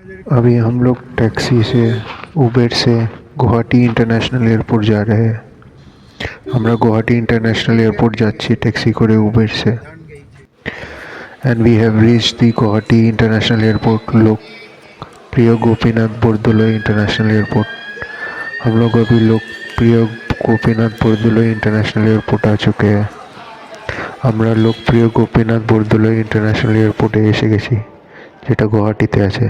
अभी हम लोग टैक्सी से उबेर से गुवाहाटी इंटरनेशनल एयरपोर्ट जा रहे हैं। আমরা গুয়াহাটি ইন্টারন্যাশনাল এয়ারপোর্ট যাচ্ছি ট্যাক্সি করে উবের से and we have reached the Guwahati international airport Lokpriya Gopinath Bordoloi international airport. हम लोग अभी लोकप्रिय गोपीनाथ बोरदोलोई इंटरनेशनल एयरपोर्ट आ चुके हैं। আমরা লোকপ্রিয় গোপীনাথ বরদলৈ इंटरनेशनल एयरपोर्टे এসে গেছি, যেটা গুয়াহাটিতে আছে।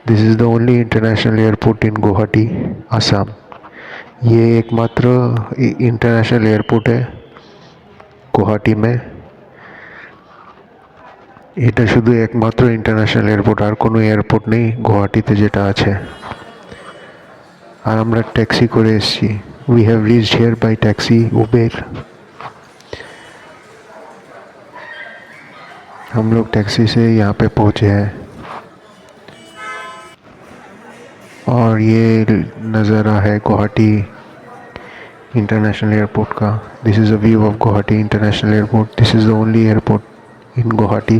This is the only international airport इन गुवाहाटी आसाम। ये एकमात्र इंटरनेशनल एयरपोर्ट है गुवाहाटी में। এটা শুধু একমাত্র ইন্টারন্যাশনাল এয়ারপোর্ট, আর কোনো এয়ারপোর্ট নেই গুয়াহাটিতে যেটা আছে। আর আমরা ট্যাক্সি করে এসেছি। We have reached here by taxi Uber. हम लोग टैक्सी से यहाँ पे पहुँचे हैं और ये नज़ारा है गुवाहाटी इंटरनेशनल एयरपोर्ट का। This is a view of Guwahati international airport. This is the only airport इन गुवाहाटी।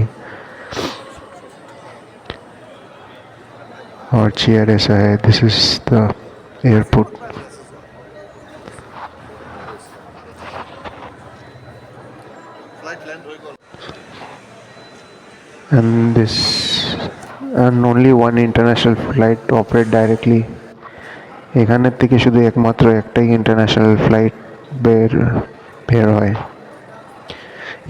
और चेयर ऐसा है। This is the airport. and only one international flight operate directly। এখানের থেকে শুধু একমাত্র একটাই इंटरनेशनल फ्लाइट बेर है।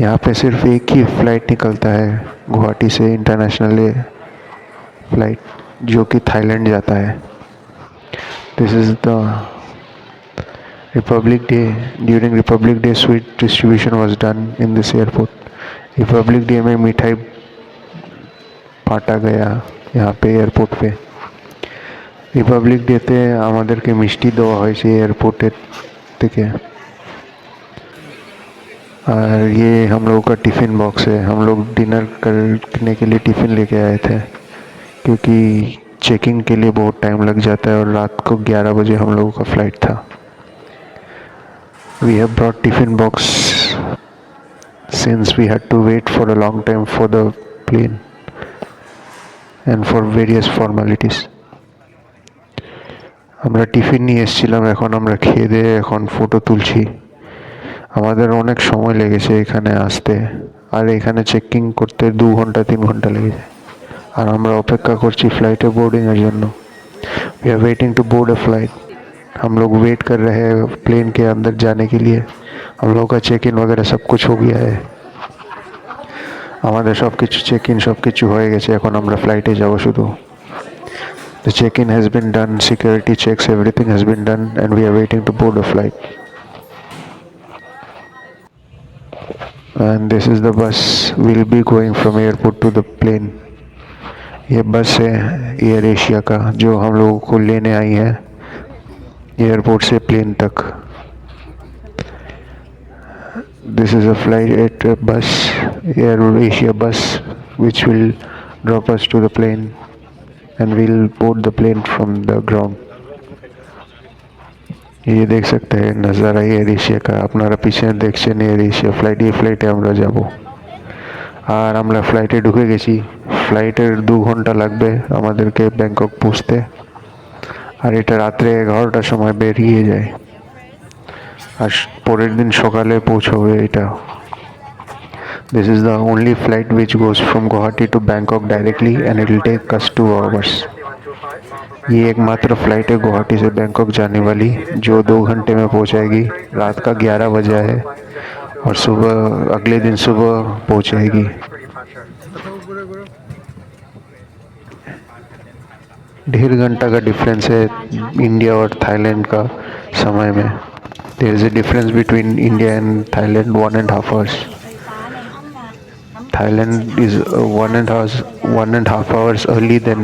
यहाँ पे सिर्फ एक ही फ़्लाइट निकलता है गुवाहाटी से इंटरनेशनल फ्लाइट, जो कि थाईलैंड जाता है। This is the Republic day. During Republic day sweet distribution was done in this airport. Republic day में मिठाई बांटा गया यहाँ पे एयरपोर्ट पे। रिपब्लिक डेते আমাদেরকে মিষ্টি দেওয়া হয়েছে एयरपोर्ट থেকে। और ये हम लोगों का टिफ़िन बॉक्स है। हम लोग डिनर करने के लिए टिफ़िन लेके आए थे, क्योंकि चेकिंग के लिए बहुत टाइम लग जाता है और रात को 11 बजे हम लोगों का फ़्लाइट था। We have brought tiffin box since we had to wait for a long time for the plane and for various formalities। আমরা টিফিন নিয়ে এসেছিলাম, এখন আমরা খেয়ে দিয়ে এখন ফটো তুলছি। আমাদের অনেক সময় লেগেছে এখানে আসতে, আর এখানে চেকিং করতে 2 ঘন্টা 3 ঘন্টা লেগে যায়। আর আমরা অপেক্ষা করছি फ्लाइटे बोर्डिंगের जন্য। We are waiting to board a flight. हम लोग वेट कर रहे हैं प्लेन के अंदर जाने के लिए। हम लोग का चेक इन वगैरह सब कुछ हो गया है। আমাদের সব কিছু চেক ইন সব কিছু হয়ে গেছে, এখন আমরা ফ্লাইটে যাব শুধু। The check-in has been done, security checks, everything has been done, and we are waiting to board a flight। And this is the bus। We'll be going from airport to the plane। ये बस है air Asia का, जो हम लोगों को लेने आई है एयरपोर्ट से प्लेन तक। This is a flight bus, Air Asia bus, which will drop us to the plane and we'll board the plane from the ground। ये देख सकते हैं नज़ारा एयर एशिया का। আপনারা পিছনে দেখছেন এয়ার এশিয়া ফ্লাইট। এই ফ্লাইটে আমরা যাব, আর আমরা ফ্লাইটে ঢুকে গেছি। ফ্লাইটের 2 ঘন্টা লাগবে আমাদেরকে ব্যাংকক পৌঁছতে, আর এটা রাত্রে 11টার সময় বেরিয়ে যায়, আর পরের দিন সকালে পৌঁছবে এটা। This is the only flight which goes from Guwahati to Bangkok directly and it will take us 2 hours। ये एकमात्र फ्लाइट है गुवाहाटी से बैंकॉक जाने वाली, जो 2 घंटे में पहुंचाएगी। रात का 11 बजा है और सुबह अगले दिन सुबह पहुंचाएगी। 1.5 घंटा का डिफरेंस है इंडिया और थाईलैंड का समय में। There is a difference between India and Thailand 1.5 hours। Thailand is 1.5 hours early than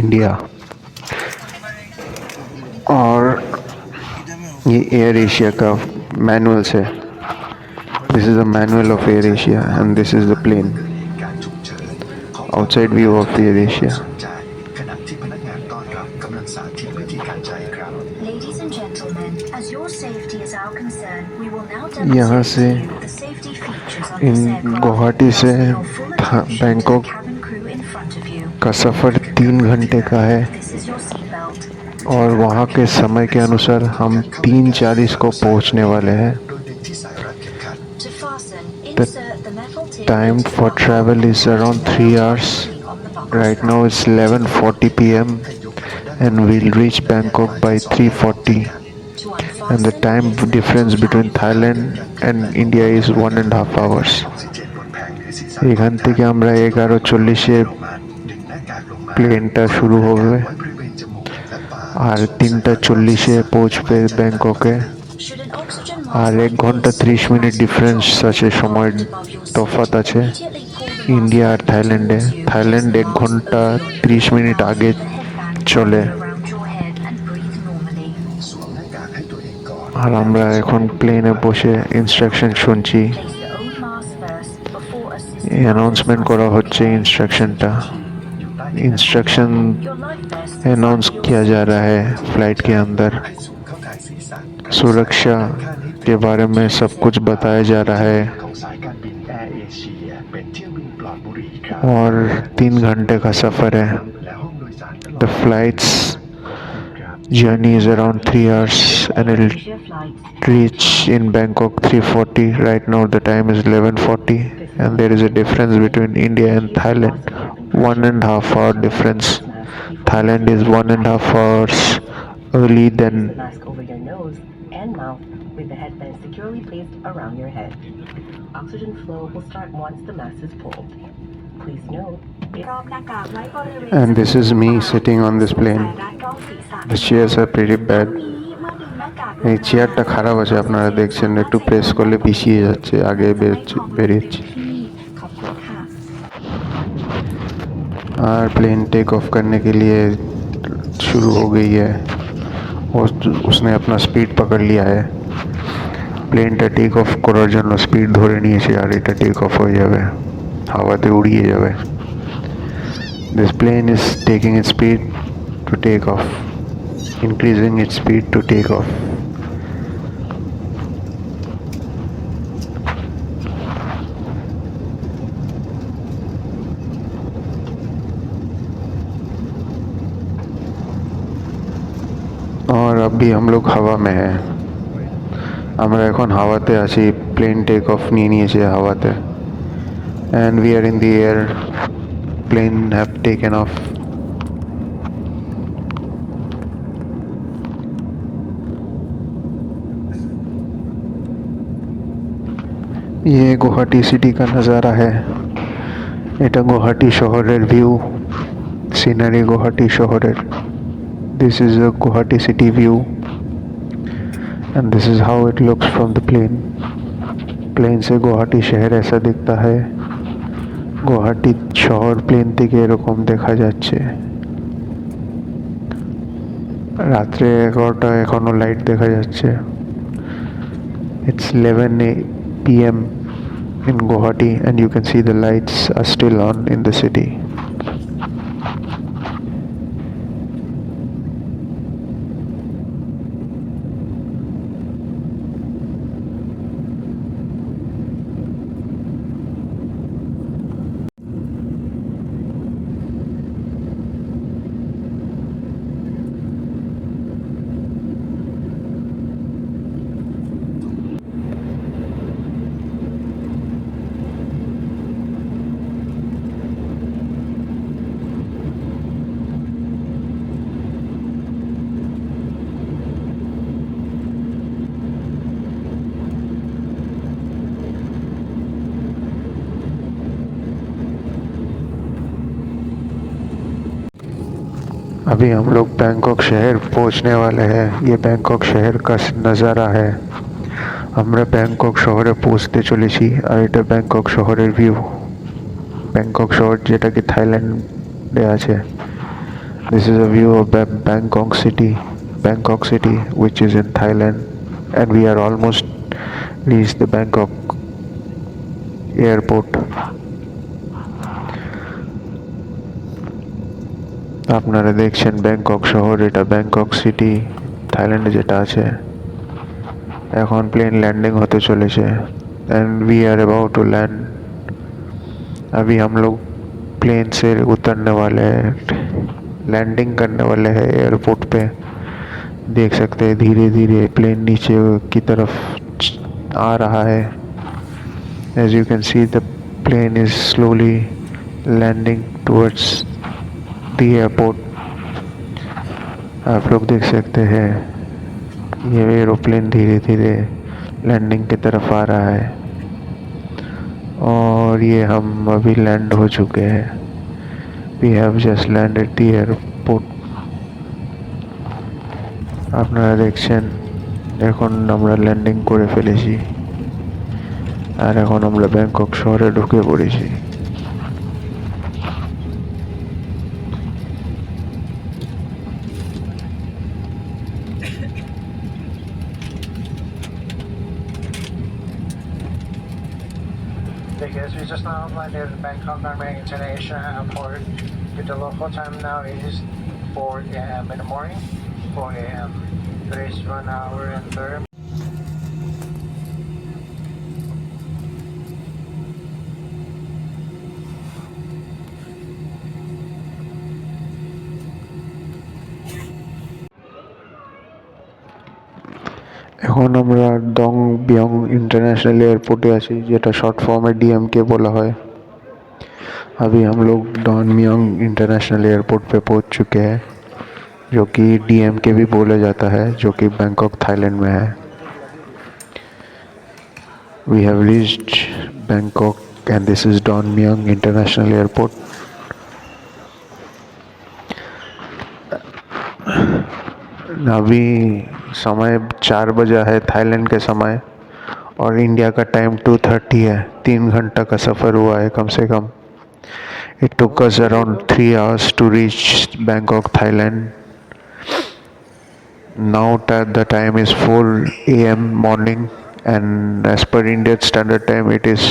India। और ये एयर एशिया का मैनुअल है। This is the manual of Air Asia and this is the plane. Outside view of Air Asia. यहाँ से इन गुवाहाटी से Bangkok का सफ़र 3 घंटे का है और वहाँ के समय के अनुसार हम 3:40 को पहुँचने वाले हैं। The time for travel is around 3 hours. Right now it's 11:40 p.m. and we'll reach Bangkok by 3:40. And the time difference between Thailand and India is 1.5 hours. এখান থেকে আমরা 11:40-এ প্লেনটা শুরু হবে আর 3:40-এ পৌঁছবে ব্যাংককে। আর 1 ঘন্টা 30 মিনিট ডিফারেন্স আছে, সময়ের তফাৎ আছে ইন্ডিয়া আর থাইল্যান্ডে। থাইল্যান্ড 1 ঘন্টা 30 মিনিট আগে চলে। আর আমরা এখন প্লেনে বসে ইনস্ট্রাকশন শুনছি। अनाउंसमेंट करा होच्छे इंस्ट्रक्शन अनाउंस किया जा रहा है फ्लाइट के अंदर। सुरक्षा के बारे में सब कुछ बताया जा रहा है और 3 घंटे का सफ़र है। The flight's journey is around 3 hours and it'll reach in Bangkok 3:40. Right now the time is 11:40 and there is a difference between India and Thailand, 1.5 hour difference. Thailand is 1.5 hours early than mask over your nose and mouth with the headband securely placed around your head. Oxygen flow will start once the mask is pulled. Please note. And this is me sitting on this plane. The chairs are pretty bad. এই চেয়ারটা খারাপ আছে, আপনারা দেখছেন একটু press করলে পিছিয়ে যাচ্ছে, আগে বেরিয়েছে। और प्लेन टेक ऑफ करने के लिए शुरू हो गई है। उसने अपना स्पीड पकड़ लिया है। প্লেনটা টেক অফ করার জন্য স্পিড ধরে নিয়েছে আর এটা টেক অফ হয়ে যাবে, হাওয়াতে উড়িয়ে যাবে। This plane is taking its speed to take off, increasing its speed to take off. और अभी हम लोग हवा में हैं, আমরা এখন হাওয়াতে আছি। প্লেন টেক অফ নিয়ে নিয়েছে হাওয়াতে and we are in the air. Plane have taken off. ये गुवाहाटी सिटी का नज़ारा है। এটা গুয়াহাটি শহরের ভিউ, সিনারি গুয়াহাটি শহরের। This is a Guwahati city view and this is how it looks from the plane. Plane से गुवाहाटी शहर ऐसा दिखता है। गुवाहाटी শহর প্লেন থেকে এরকম দেখা যাচ্ছে। রাত্রে 11টা এখনো লাইট দেখা যাচ্ছে। It's 11 p.m. in Guwahati and you can see the lights are still on in the city. अभी हम लोग बैंकॉक शहर पहुंचने वाले हैं। ये बैंकॉक शहर का नज़ारा है। আমরা ব্যাংকক শহরে পৌঁছতে চলেছি আর এটা ব্যাংকক শহরের ভিউ। ব্যাংকক শহর যেটা কি থাইল্যান্ডে আছে। This is a view of Bangkok city which is in Thailand and we are almost reached the Bangkok airport. আপনারা দেখছেন ব্যাংকক শহর, এটা ব্যাংকক সিটি থাইল্যান্ডে যেটা আছে। এখন প্লেন लैंडिंग होते चले and we are about to land. अभी हम लोग प्लेन से उतरने वाले हैं, लैंडिंग करने वाले हैं एयरपोर्ट पे। देख सकते हैं धीरे धीरे प्लेन नीचे की तरफ आ रहा है। As you can see the plane is slowly landing towards the airport. आप लोग देख सकते हैं ये एरोप्लेन धीरे धीरे लैंडिंग की तरफ आ रहा है और ये हम अभी लैंड हो चुके हैं। We have just landed the airport. আপনারা দেখছেন এখন আমরা ল্যান্ডিং করে ফেলেছি আর এখন আমরা ব্যাংকক শহরে ঢুকে পড়েছি। Because we just now landed in Bangkok Norman International Airport. With the local time now, it is 4 a.m. in the morning. 4 a.m. Today is 1 hour and 30. এখন আমরা ডং বিয়ং इंटरनेशनल एयरपोर्टे আছি যেটা शॉर्ट फॉर्म में डीएमके बोला है। अभी हम लोग डॉन मियोंग इंटरनेशनल एयरपोर्ट पे पहुंच चुके हैं जो कि डीएमके भी बोला जाता है, जो कि बैंकॉक थाईलैंड में है। We have reached Bangkok and this is Don Mueang international airport. अभी समय 4 बजा है थाईलैंड के समय और इंडिया का टाइम 2:30 है। 3 घंटा का सफ़र हुआ है कम से कम। It took us around 3 hours to reach Bangkok, Thailand. Now the time is 4 a.m. morning and as per Indian standard time it is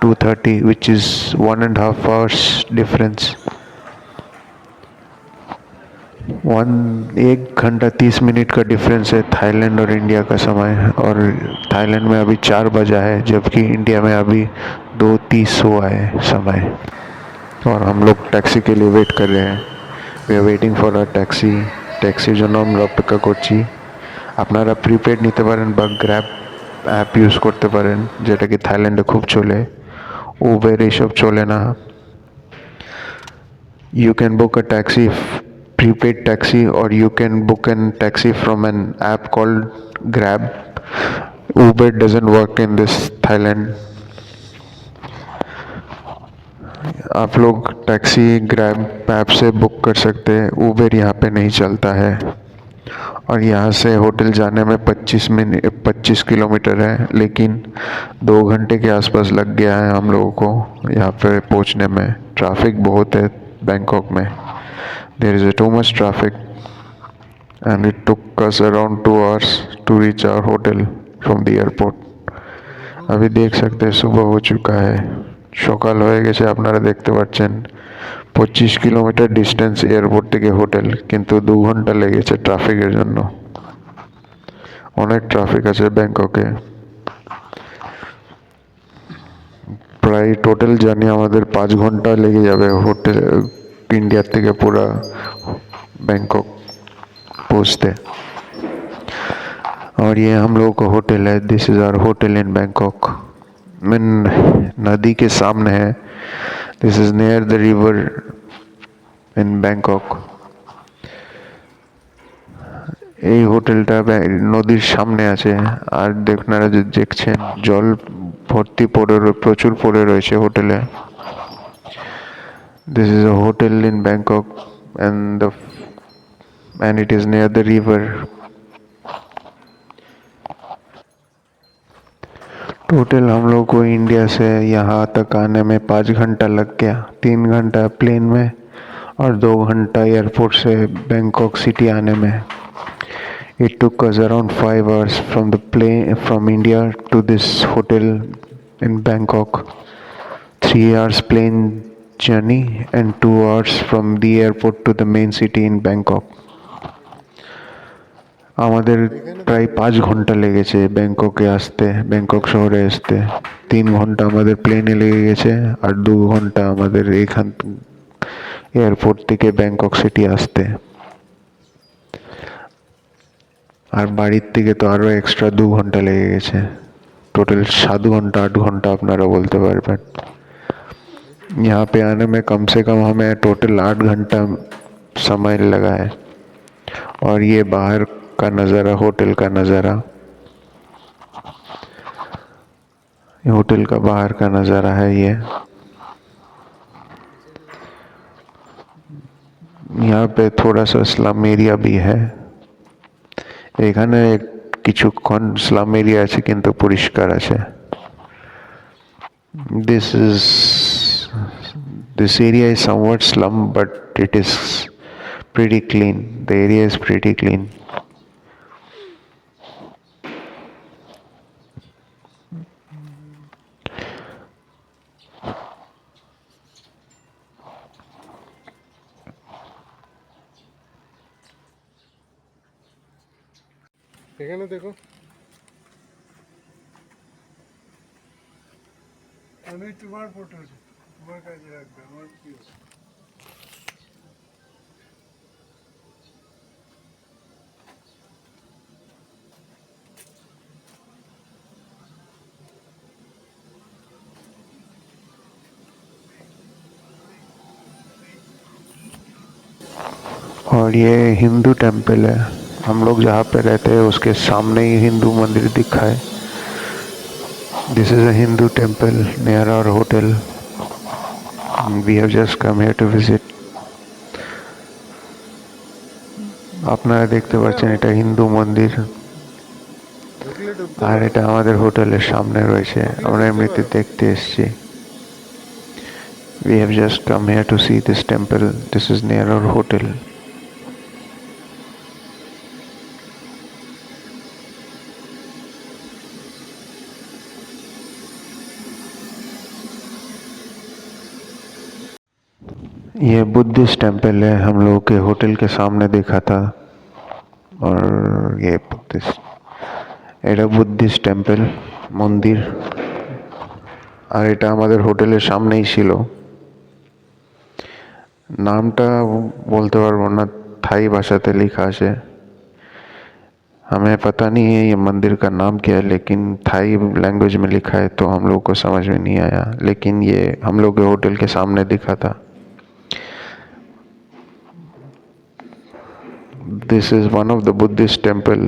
2:30, which is 1.5 hours difference। 1 घंटा 30 मिनट का डिफरेंस है थाईलैंड और इंडिया का समय। और Thailand में अभी 4 बजा है जबकि इंडिया में अभी 2:30 हुआ है समय। और हम लोग टैक्सी के लिए वेट कर रहे हैं। We are waiting for a ট্যাক্সির জন্য আমরা অপেক্ষা করছি। আপনারা প্রিপেড নিতে পারেন বা গ্র্যাব অ্যাপ ইউজ করতে পারেন, যেটা কি থাইল্যান্ডে খুব চলে। উবের এইসব চলে না। You can book a taxi, prepaid taxi, or you can book a taxi from an app called Grab. Uber doesn't work in this Thailand। आप लोग टैक्सी ग्रैब ऐप से बुक कर सकते हैं। उबर यहाँ पे नहीं चलता है। और यहाँ से होटल जाने में 25 किलोमीटर है, लेकिन 2 घंटे के आसपास लग गया है हम लोगों को यहाँ पे पहुँचने में। ट्रैफिक बहुत है बैंकॉक में। There is too much traffic and it took us around 2 hours to reach our hotel from the airport. अभी देख सकते हैं सुबह हो चुका है, সকাল হয়ে গেছে। আপনারা দেখতে পাচ্ছেন 25 কিলোমিটার ডিস্টেন্স এয়ারপোর্ট থেকে হোটেল, কিন্তু 2 ঘন্টা লেগেছে ট্রাফিকের জন্য। অনেক ট্রাফিক আছে ব্যাংককে। প্রায় টোটাল জার্নি আমাদের 5 ঘন্টা লেগে যাবে হোটেল इंडिया থেকে पूरा बैंकॉक पहुँचते। और ये हम लोगों का होटल है। This is our hotel in Bangkok. मीन नदी के सामने है। This is near the river in Bangkok. এই হোটেলটা নদীর সামনে আছে। আর আপনারা যে দেখছেন জল ভর্তি প্রচুর পড়ে রয়েছে হোটেলে। This is a hotel in Bangkok and it is near the river। Total हम लोग को इंडिया से यहाँ तक आने में 5 घंटा लग गया। 3 घंटा प्लेन में और 2 घंटा एयरपोर्ट से बैंकॉक सिटी आने में। It took us around 5 hours from India to this hotel in Bangkok। 3 hours plane journey and 2 hours from the airport to the main city in Bangkok। আমাদের প্রায় 5 ঘন্টা লেগেছে ব্যাংককে আসতে, ব্যাংকক শহরে আসতে। 3 ঘন্টা আমাদের প্লেনে লেগে গেছে, আর 2 ঘন্টা আমাদের এখান এয়ারপোর্ট থেকে ব্যাংকক সিটি আসতে। আর বাড়ির থেকে তো আরো এক্সট্রা 2 ঘন্টা লেগে গেছে। টোটাल 7 घंटा 8 घंटा আপনারা বলতে পারবেন। यहाँ पे आने में कम से कम हमें टोटल 8 घंटा समय लगा है। और ये बाहर का नज़ारा, होटल का नज़ारा, होटल का बाहर का नज़ारा है ये। यहाँ पे थोड़ा सा स्लम एरिया भी है। এখানে কিছুক্ষণ স্লাম এরিয়া আছে, কিন্তু পরিষ্কার আছে। This area is somewhat slum, but it is pretty clean. The area is pretty clean. এখানে দেখো, আমি তোমার ফটো তোমার কাছে রাখবে, আমার প্রিয়। और ये हिंदू टेम्पल है। हम लोग जहाँ पे रहते हैं उसके सामने ही हिंदू मंदिर दिखा है। This is a Hindu temple near our hotel. We have just come here to visit. আপনারা দেখতে পাচ্ছেন এটা হিন্দু মন্দির, ঢুকলে ঢুকতে আর পারো। এটা আমাদের হোটেলের সামনে রয়েছে। আমরা এমনিতে দেখতে এসেছি। We have just come here to see this temple. This is near our hotel. ये बुद्धिस्ट टेम्पल है, हम लोगों के होटल के सामने देखा था। और ये बुद्धिस्ट, এটা বুদ্ধিস্ট টেম্পল মন্দির, আর এটা আমাদের হোটেলের সামনেই ছিল। নামটা বলতে পারবো না, थाई भाषाते लिखा আছে। हमें पता नहीं है ये मंदिर का नाम क्या है, लेकिन थाई लैंग्वेज में लिखा है तो हम लोग को समझ में नहीं आया। लेकिन ये हम लोग के होटल के सामने दिखा था। This is one of the Buddhist temple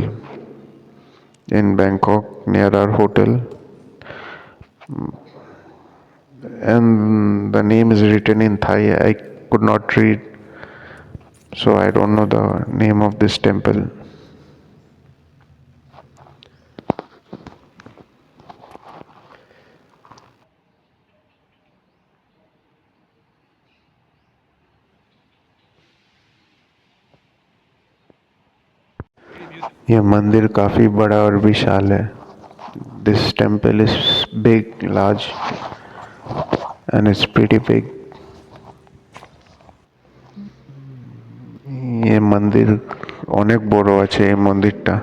in Bangkok near our hotel, and the name is written in Thai. I could not read, so I don't know the name of this temple. यह मंदिर काफ़ी बड़ा और विशाल है। This temple is big, large, and it's pretty big. ये मंदिर অনেক বড় আছে এই মন্দিরটা।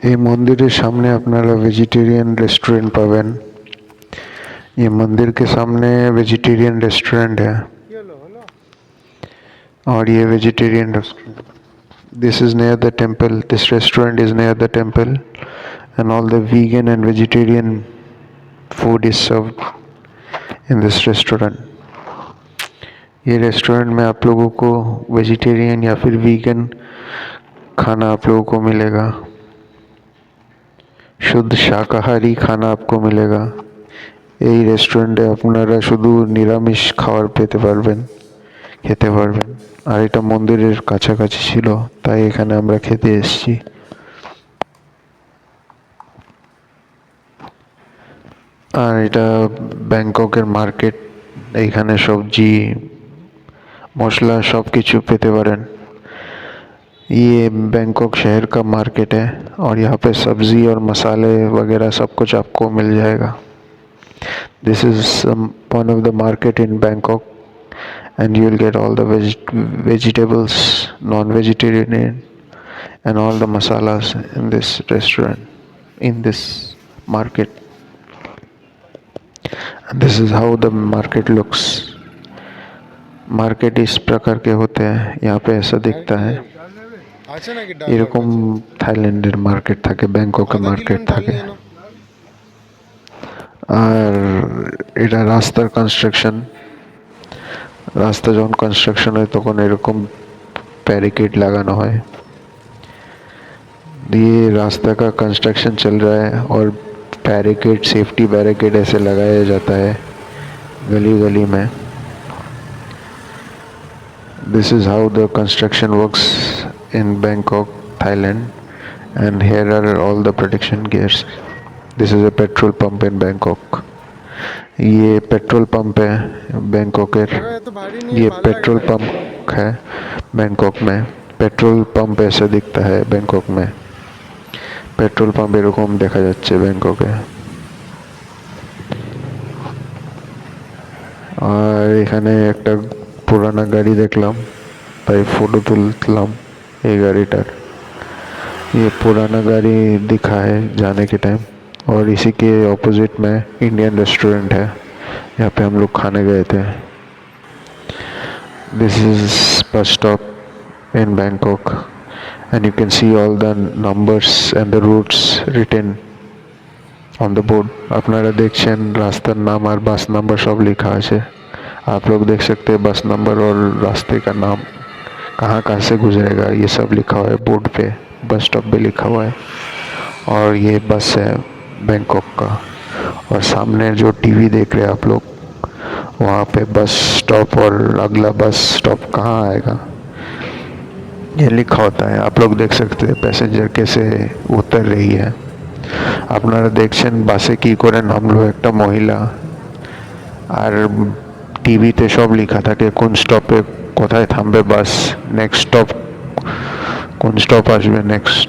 এই মন্দিরের সামনে আপনারা वेजिटेरियन रेस्टोरेंट पावेन। ये मंदिर के सामने वेजिटेरियन रेस्टोरेंट है, কি হলো হলো? और ये vegetarian restaurant, this is near the temple, this restaurant is near the temple, and all the vegan and vegetarian food is served in this restaurant. ये रेस्टोरेंट में आप लोगों को वेजिटेरियन या फिर वीगन खाना आप लोगों को मिलेगा। शुद्ध शाकाहारी खाना आपको मिलेगा। এই রেস্টুরেন্টে আপনারা শুধু নিরামিষ খাবার খেতে পারবেন। আর এটা মন্দিরের কাছাকাছি ছিল, তাই এখানে আমরা খেতে এসেছি। আর এটা ব্যাংককের মার্কেট। এইখানে সবজি मसला सब किचु पेते पारेन। ये बैंकॉक शहर का मार्केट है और यहाँ पे सब्जी और मसाले वगैरह सब कुछ आपको मिल जाएगा। This is one of the market in Bangkok and you will get all the vegetables, non-vegetarian and all the masalas in this restaurant, in this market. And this is how the market looks. Market इस प्रकार के होते हैं। यहाँ पे ऐसा दिखता है। এরকম থাইল্যান্ডের মার্কেট থাকে, ব্যাংককের মার্কেট থাকে। আর এটা রাস্তার কনস্ট্রাকশন। রাস্তা যখন কনস্ট্রাকশন হয় তখন এরকম बैरिकेड लगाना है। ये रास्ता का कंस्ट्रक्शन चल रहा है और बैरिकेड, सेफ्टी बैरिकेड ऐसे लगाया जाता है गली गली में। This is how the construction works in Bangkok, Thailand, and here are all the protection gears. This is a petrol pump in Bangkok. ये पेट्रोल पंप है बैंकॉक। ये पेट्रोल पंप है बैंकॉक में। पेट्रोल पंप ऐसा दिखता है Bangkok में। Petrol pump এরকম দেখা যাচ্ছে ব্যাংককে। আর এখানে একটা पुराना गाड़ी देखलाम, ताई फोटो तुललाम ये गाड़ीटार। ये पुराना गाड़ी दिखा है जाने के टाइम। और इसी के ऑपोजिट में इंडियन रेस्टोरेंट है, यहाँ पे हम लोग खाने गए थे। This is bus stop in Bangkok and you can see all the numbers and the routes written on the board. আপনারা দেখছেন রাস্তার নাম আর বাস নাম্বার সব লেখা আছে। आप लोग देख सकते हैं बस नंबर और रास्ते का नाम, कहाँ कहाँ से गुजरेगा, ये सब लिखा हुआ है बोर्ड पे। बस स्टॉप भी लिखा हुआ है और ये बस है बैंकॉक का। और सामने जो टीवी देख रहे हैं आप लोग, वहाँ पे बस स्टॉप और अगला बस स्टॉप कहाँ आएगा ये लिखा होता है। आप लोग देख सकते हैं पैसेंजर कैसे उतर रही है। আপনারা দেখছেন বাসে কি করে নামলো একটা মহিলা। আর টিভিতে সব লেখা থাকে কোন স্টপে কোথায় থামবে বাস, নেক্সট স্টপ কোন স্টপ আসবে নেক্সট,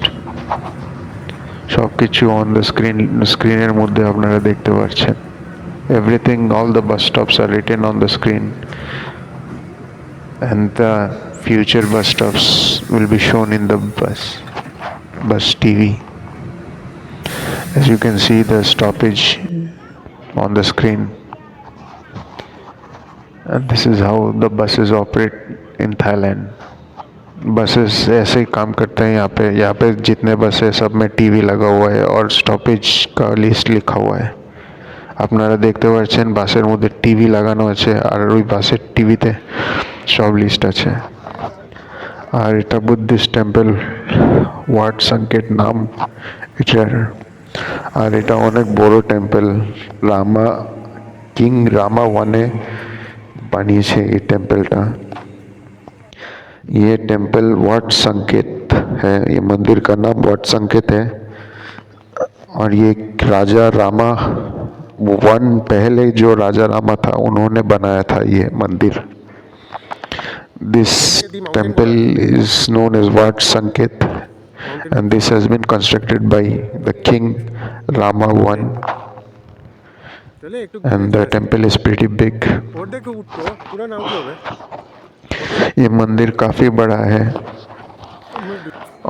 সব কিছু অন দ্য স্ক্রিনের মধ্যে আপনারা দেখতে পাচ্ছেন। Everything, all the bus stops are written on the screen and the future bus stops will be shown in the bus TV. As you can see the stoppage on the screen. And this is how the buses operate in Thailand. Buses ऐसे ही काम करते हैं यहाँ पे जितने बस है सब में टीवी लगा हुआ है और स्टॉपेज का लिस्ट लिखा हुआ है। আপনারা দেখতে পাচ্ছেন বাসের মধ্যে টিভি লাগানো আছে আর ওই বাসের টিভিতে সব লিস্ট আছে। আর এটা বুদ্ধিস্ট টেম্পল, ওয়াট সংকেত নাম এটার। আর এটা অনেক বড় টেম্পল, কিং রামা ওয়ানে বানিয়েছে এই টেম্পলটা। ये टेम्पल वाट संकेत है, ये मंदिर का नाम वाट संकेत है। और ये राजा रामा वन, पहले जो राजा रामा था उन्होंने बनाया था ये मंदिर। This temple is known as Wat Saket and this has been constructed by the king Rama I and the temple is pretty big। ये मंदिर काफ़ी बड़ा है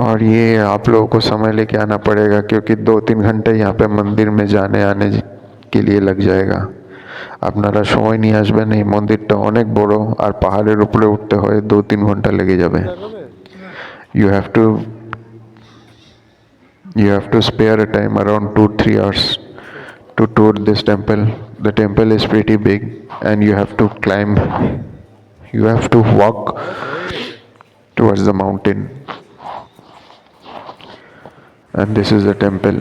और ये आप लोगों को समय लेके आना पड़ेगा क्योंकि 2-3 घंटे यहाँ पे मंदिर में जाने आने के लिए लग जाएगा। আপনারা সময় নিয়ে আসবেন। এই মন্দিরটা অনেক বড় আর পাহাড়ের উপরে উঠতে হয়, 2-3 ঘন্টা লেগে যাবে। You have to spare a time around 2-3 hours to tour this temple. The temple is pretty big and you have to climb, you have to walk towards the mountain. And this is the temple,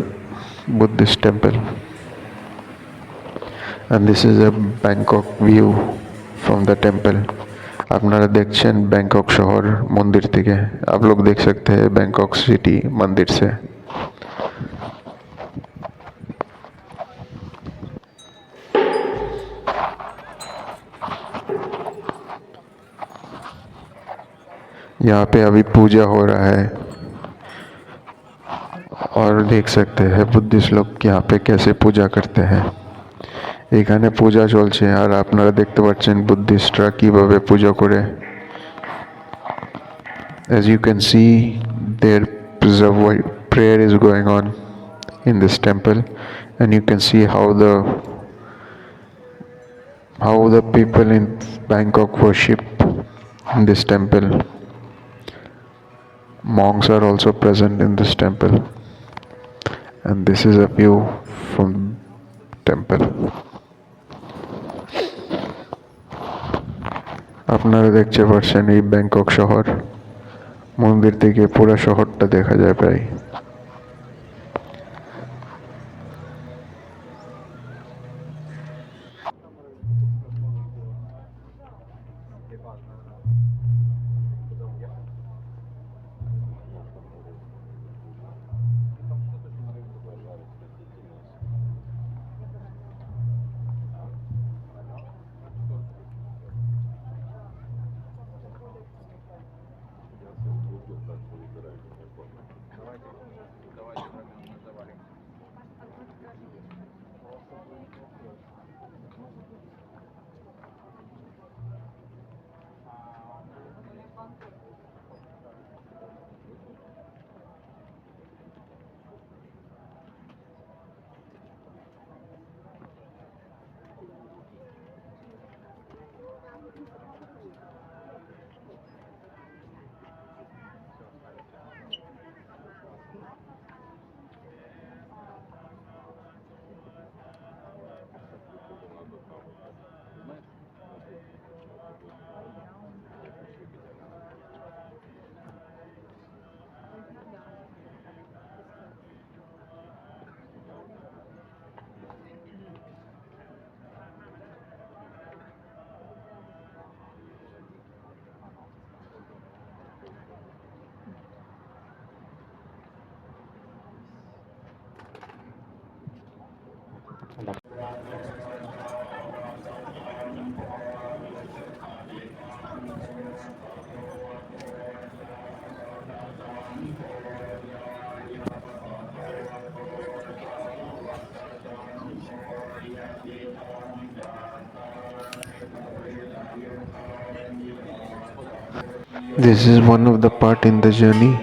Buddhist temple. And this is a Bangkok view from the temple. আপনারা দেখছেন Bangkok শহর মন্দির থেকে। आप लोग देख सकते हैं बैंकॉक सिटी मंदिर से। यहाँ पे अभी पूजा हो रहा है और देख सकते हैं बुद्धिस्ट लोग यहाँ पे कैसे पूजा करते हैं। এখানে পূজা চলছে আর আপনারা দেখতে পাচ্ছেন বুদ্ধিস্টরা কিভাবে পূজা করে। As you can see, their prayer is going on in this temple, and you can see how the people in Bangkok worship in this temple. Monks are also present in this temple, and this is a view from temple. আপনারা দেখতে পাচ্ছেন এই Bangkok শহর, মন্দির থেকে পুরো শহরটা দেখা যায় প্রায়। This is one of the part in the journey.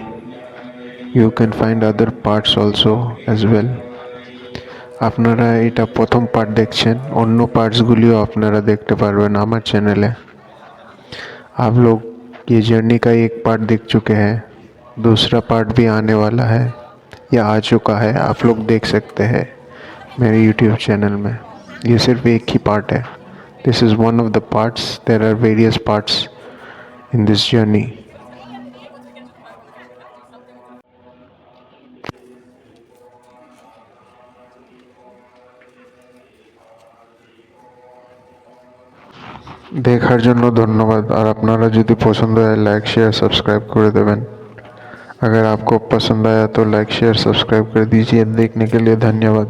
You can find other parts also as well. আপনারা এটা প্রথম পার্ট দেখছেন, অন্য পার্টসগুলিও আপনারা দেখতে পারবেন আমার চ্যানেলে। आप लोग ये जर्नी का एक पार्ट देख चुके हैं, दूसरा पार्ट भी आने वाला है या आ चुका है, आप लोग देख सकते हैं मेरे YouTube चैनल में। ये सिर्फ एक ही पार्ट है। This is one of the parts, there are various parts in this journey. দেখার জন্য ধন্যবাদ, আর আপনারা যদি পছন্দ হয় লাইক शेयर सब्सक्राइब कर देवें। अगर आपको पसंद आया तो लाइक शेयर सब्सक्राइब कर दीजिए। देखने के लिए धन्यवाद।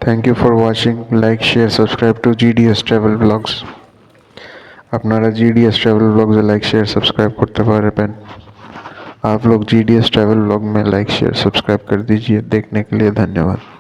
Thank you for watching. Like share subscribe to GDS travel vlogs. আপনারা GDS travel vlogs like share subscribe करते पारবেন। आप लोग GDS ट्रैवल ब्लॉग में लाइक शेयर सब्सक्राइब कर दीजिए। देखने के लिए धन्यवाद।